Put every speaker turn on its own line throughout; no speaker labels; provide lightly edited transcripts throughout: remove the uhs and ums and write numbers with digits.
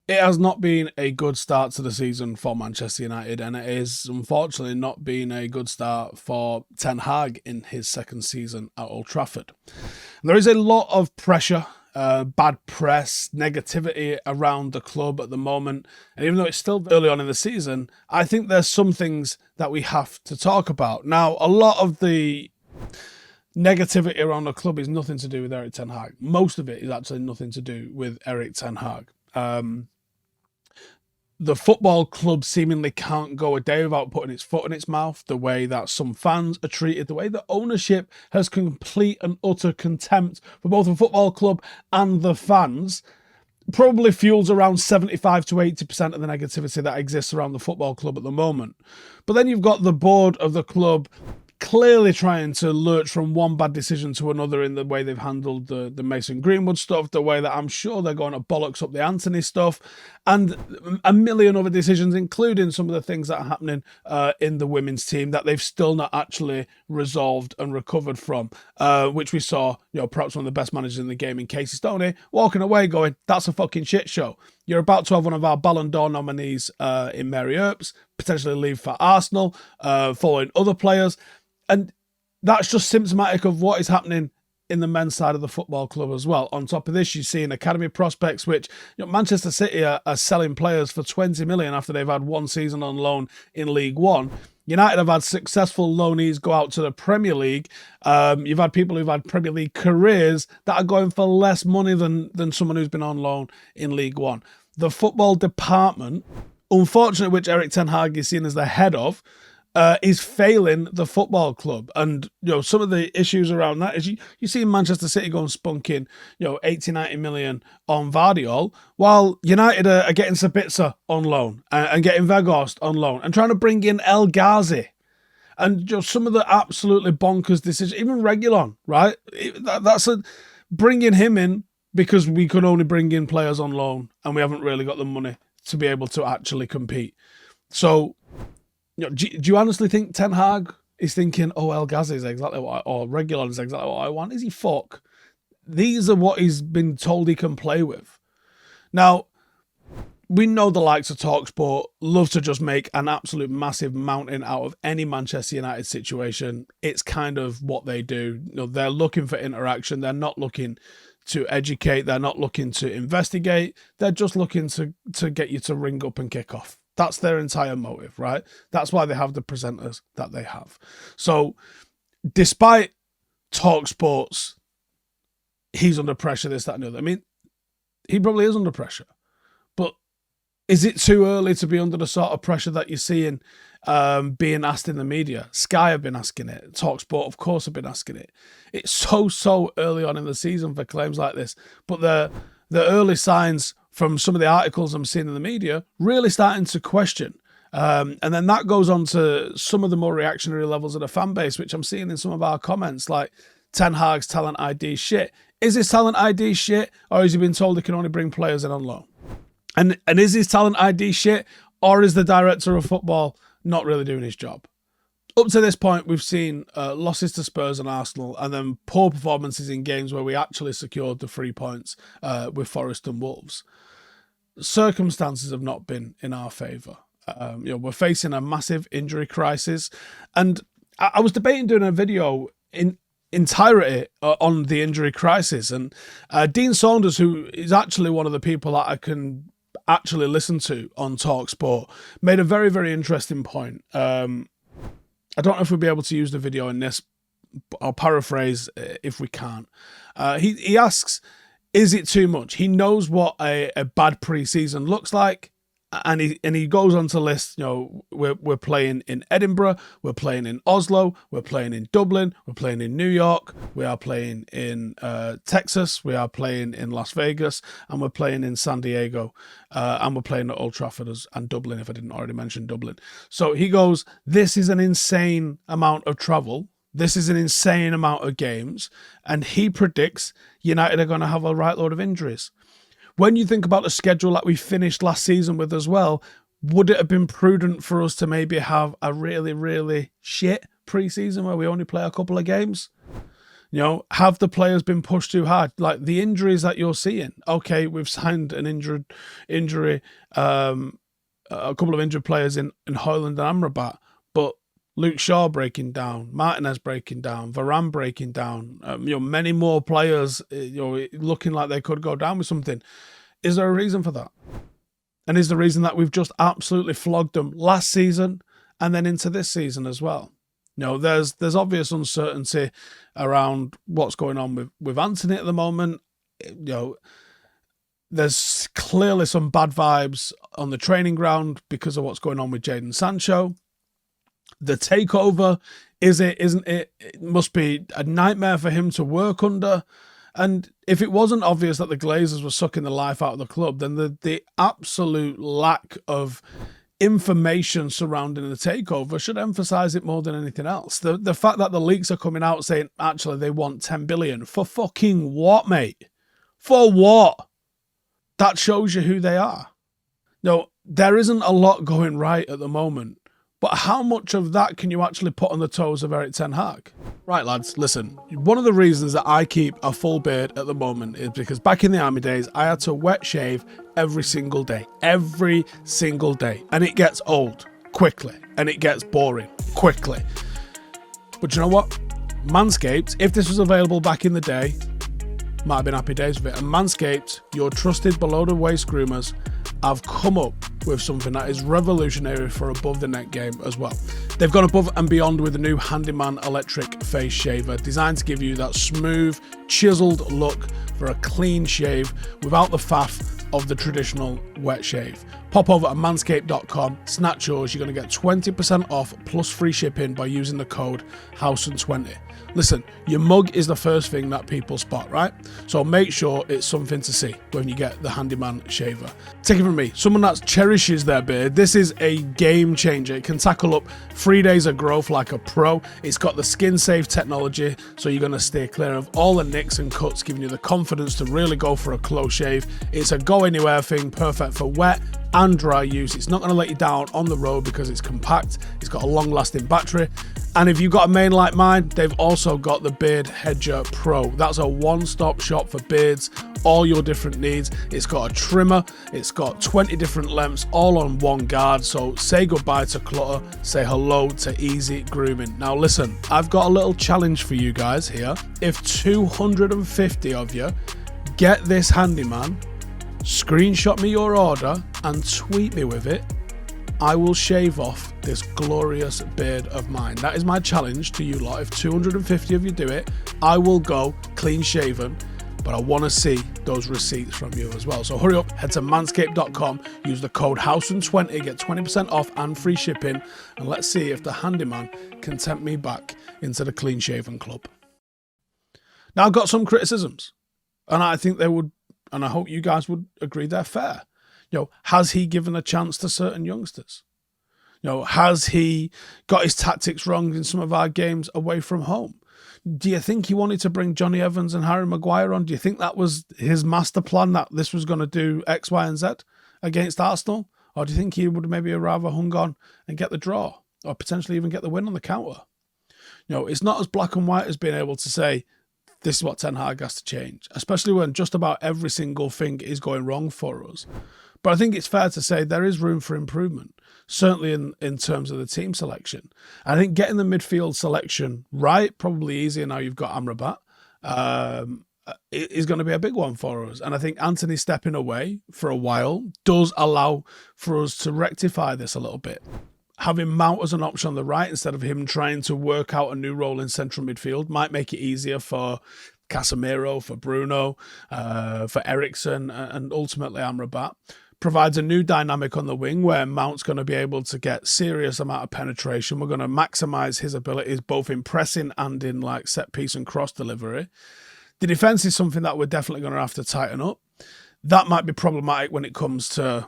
It has not been a good start to the season for Manchester United, and it is unfortunately not been a good start for Ten Hag in his second season at Old Trafford. There is a lot of pressure, bad press, negativity around the club at the moment, and even though it's still early on in the season, I think there's some things that we have to talk about. Now, a lot of the negativity around the club is nothing to do with Erik Ten Hag. Most of it is actually nothing to do with Erik Ten Hag. The football club seemingly can't go a day without putting its foot in its mouth, the way that some fans are treated, the way that ownership has complete and utter contempt for both the football club and the fans, probably fuels around 75 to 80% of the negativity that exists around the football club at the moment. But then you've got the board of the club clearly trying to lurch from one bad decision to another in the way they've handled the Mason Greenwood stuff, the way that I'm sure they're going to bollocks up the Anthony stuff, and a million other decisions, including some of the things that are happening in the women's team that they've still not actually resolved and recovered from, which we saw, perhaps one of the best managers in the game in Casey Stoney walking away going, that's a fucking shit show. You're about to have one of our Ballon d'Or nominees in Mary Earps potentially leave for Arsenal, following other players. And that's just symptomatic of what is happening in the men's side of the football club as well. On top of this, you see in academy prospects, which Manchester City are selling players for 20 million after they've had one season on loan in League One. United have had successful loanees go out to the Premier League. You've had people who've had Premier League careers that are going for less money than someone who's been on loan in League One. The football department, unfortunately, which Erik Ten Hag is seen as the head of, is failing the football club. And some of the issues around that is you see Manchester City going spunking 80-90 million on Vardiol, while United are getting Sabitzer on loan and getting Weghorst on loan and trying to bring in El Ghazi. And some of the absolutely bonkers decisions, even Reguilon, right? Bringing him in because we could only bring in players on loan and we haven't really got the money to be able to actually compete. So do you honestly think Ten Hag is thinking, El Ghazi is exactly what or Reguilon is exactly what I want? Is he fuck? These are what he's been told he can play with. Now, we know the likes of TalkSport love to just make an absolute massive mountain out of any Manchester United situation. It's kind of what they do. They're looking for interaction. They're not looking to educate. They're not looking to investigate. They're just looking to get you to ring up and kick off. That's their entire motive, right? That's why they have the presenters that they have. So, despite TalkSport's, he's under pressure, this, that, and the other. I mean, he probably is under pressure. But is it too early to be under the sort of pressure that you're seeing being asked in the media? Sky have been asking it. TalkSport, of course, have been asking it. It's so early on in the season for claims like this. But the early signs from some of the articles I'm seeing in the media, really starting to question. And then that goes on to some of the more reactionary levels of the fan base, which I'm seeing in some of our comments, like Ten Hag's talent ID shit. Is his talent ID shit, or has he been told he can only bring players in on loan? And is his talent ID shit, or is the director of football not really doing his job? Up to this point, we've seen losses to Spurs and Arsenal, and then poor performances in games where we actually secured the 3 points with Forest and Wolves. Circumstances have not been in our favour. We're facing a massive injury crisis, and I was debating doing a video in entirety on the injury crisis, and Dean Saunders, who is actually one of the people that I can actually listen to on TalkSport, made a very, very interesting point. I don't know if we'll be able to use the video in this. I'll paraphrase if we can't. He asks, is it too much? He knows what a bad pre-season looks like, and he goes on to list, we're playing in Edinburgh, we're playing in Oslo, we're playing in Dublin, we're playing in New York, we are playing in Texas, we are playing in Las Vegas, and we're playing in San Diego, and we're playing at Old Trafford and Dublin, if I didn't already mention Dublin. So he goes, this is an insane amount of travel. This is an insane amount of games, and he predicts United are going to have a right load of injuries. When you think about the schedule that we finished last season with as well, would it have been prudent for us to maybe have a really, really shit pre-season where we only play a couple of games? You know, have the players been pushed too hard? Like the injuries that you're seeing. Okay, we've signed an injury, a couple of injured players in Haaland and Amrabat, but Luke Shaw breaking down, Martinez breaking down, Varane breaking down. Many more players, looking like they could go down with something. Is there a reason for that? And is the reason that we've just absolutely flogged them last season and then into this season as well? There's obvious uncertainty around what's going on with Anthony at the moment. There's clearly some bad vibes on the training ground because of what's going on with Jadon Sancho. The takeover, is it, isn't it? It must be a nightmare for him to work under. And if it wasn't obvious that the Glazers were sucking the life out of the club, then the absolute lack of information surrounding the takeover should emphasize it more than anything else. The fact that the leaks are coming out saying actually they want 10 billion for fucking what, mate? For what? That shows you who they are. There isn't a lot going right at the moment, but how much of that can you actually put on the toes of Erik Ten Hag? Right, lads, listen. One of the reasons that I keep a full beard at the moment is because back in the army days, I had to wet shave every single day. Every single day. And it gets old quickly. And it gets boring quickly. But you know what? Manscaped, if this was available back in the day, might have been happy days with it. And Manscaped, your trusted below-the-waist groomers, have come up with something that is revolutionary for above the neck game as well. They've gone above and beyond with the new Handyman electric face shaver, designed to give you that smooth, chiseled look for a clean shave without the faff of the traditional wet shave. Pop over to manscaped.com, snatch yours. You're going to get 20% off plus free shipping by using the code Howson20. Listen, your mug is the first thing that people spot, right? So make sure it's something to see when you get the Handyman shaver. Take it from me, someone that cherishes their beard, this is a game changer. It can tackle up 3 days of growth like a pro. It's got the skin-safe technology, so you're going to stay clear of all the nicks and cuts, giving you the confidence to really go for a close shave. It's a go-anywhere thing, perfect for wet and dry use. It's not going to let you down on the road because it's compact. It's got a long-lasting battery. And if you've got a mane like mine, they've also got the Beard Hedger Pro. That's a one-stop shop for beards, all your different needs. It's got a trimmer, it's got 20 different lengths, all on one guard. So say goodbye to clutter, say hello to easy grooming. Now listen, I've got a little challenge for you guys here. If 250 of you get this Handyman, screenshot me your order and tweet me with it, I will shave off this glorious beard of mine. That is my challenge to you lot. If 250 of you do it, I will go clean shaven, but I want to see those receipts from you as well. So hurry up, head to manscaped.com, use the code Howson20, get 20% off and free shipping, and let's see if the Handyman can tempt me back into the clean shaven club. Now, I've got some criticisms, and I think they would, and I hope you guys would agree they're fair. Has he given a chance to certain youngsters? Has he got his tactics wrong in some of our games away from home? Do you think he wanted to bring Johnny Evans and Harry Maguire on? Do you think that was his master plan, that this was going to do X, Y, and Z against Arsenal? Or do you think he would maybe have rather hung on and get the draw, or potentially even get the win on the counter? It's not as black and white as being able to say, this is what Ten Hag has to change, especially when just about every single thing is going wrong for us. But I think it's fair to say there is room for improvement, certainly in terms of the team selection. I think getting the midfield selection right, probably easier now you've got Amrabat, is going to be a big one for us. And I think Anthony stepping away for a while does allow for us to rectify this a little bit. Having Mount as an option on the right instead of him trying to work out a new role in central midfield might make it easier for Casemiro, for Bruno, for Eriksen, and ultimately Amrabat. Provides a new dynamic on the wing where Mount's going to be able to get serious amount of penetration. We're going to maximise his abilities both in pressing and in set piece and cross delivery. The defence is something that we're definitely going to have to tighten up. That might be problematic when it comes to,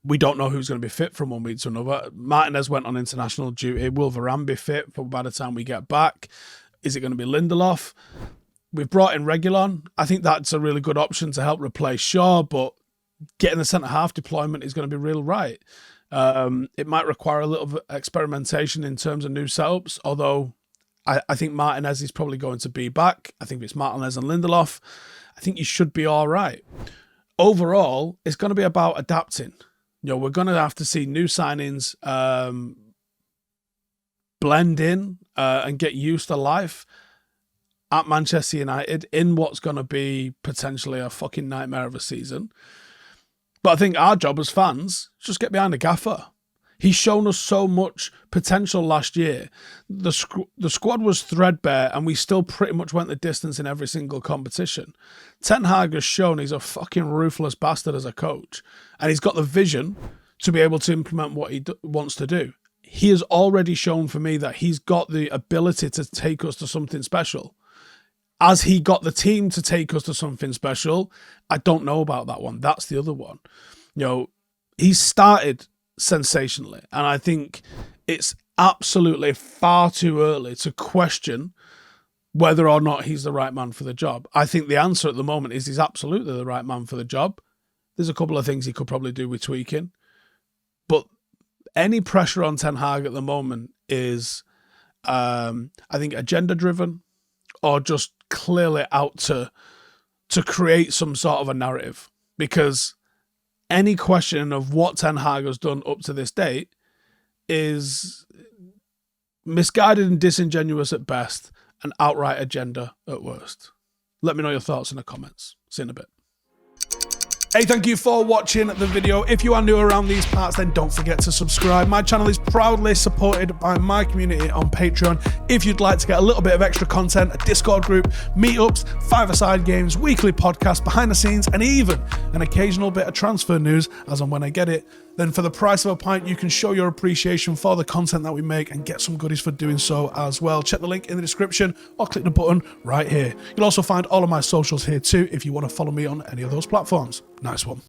we don't know who's going to be fit from one week to another. Martinez went on international duty. Will Varane be fit for by the time we get back? Is it going to be Lindelof? We've brought in Reguilon. I think that's a really good option to help replace Shaw, but getting the centre-half deployment is going to be real right. It might require a little bit of experimentation in terms of new setups, although I think Martinez is probably going to be back. I think it's Martinez and Lindelof. I think you should be all right. Overall, it's going to be about adapting. We're going to have to see new signings blend in and get used to life at Manchester United in what's going to be potentially a fucking nightmare of a season. But I think our job as fans is just get behind the gaffer. He's shown us so much potential last year. The squad was threadbare and we still pretty much went the distance in every single competition. Ten Hag has shown he's a fucking ruthless bastard as a coach. And he's got the vision to be able to implement what he wants to do. He has already shown for me that he's got the ability to take us to something special. As he got the team to take us to something special, I don't know about that one. That's the other one. He started sensationally, and I think it's absolutely far too early to question whether or not he's the right man for the job. I think the answer at the moment is he's absolutely the right man for the job. There's a couple of things he could probably do with tweaking, but any pressure on Ten Hag at the moment is, I think, agenda driven or just clearly out to create some sort of a narrative, because any question of what Ten Hag has done up to this date is misguided and disingenuous at best, and outright agenda at worst. Let me know your thoughts in the comments. See you in a bit. Hey, thank you for watching the video. If you are new around these parts, then don't forget to subscribe. My channel is proudly supported by my community on Patreon. If you'd like to get a little bit of extra content, a Discord group, meetups, five-a-side games, weekly podcasts, behind the scenes, and even an occasional bit of transfer news as and when I get it, then for the price of a pint, you can show your appreciation for the content that we make and get some goodies for doing so as well. Check the link in the description or click the button right here. You'll also find all of my socials here too if you want to follow me on any of those platforms. Nice one.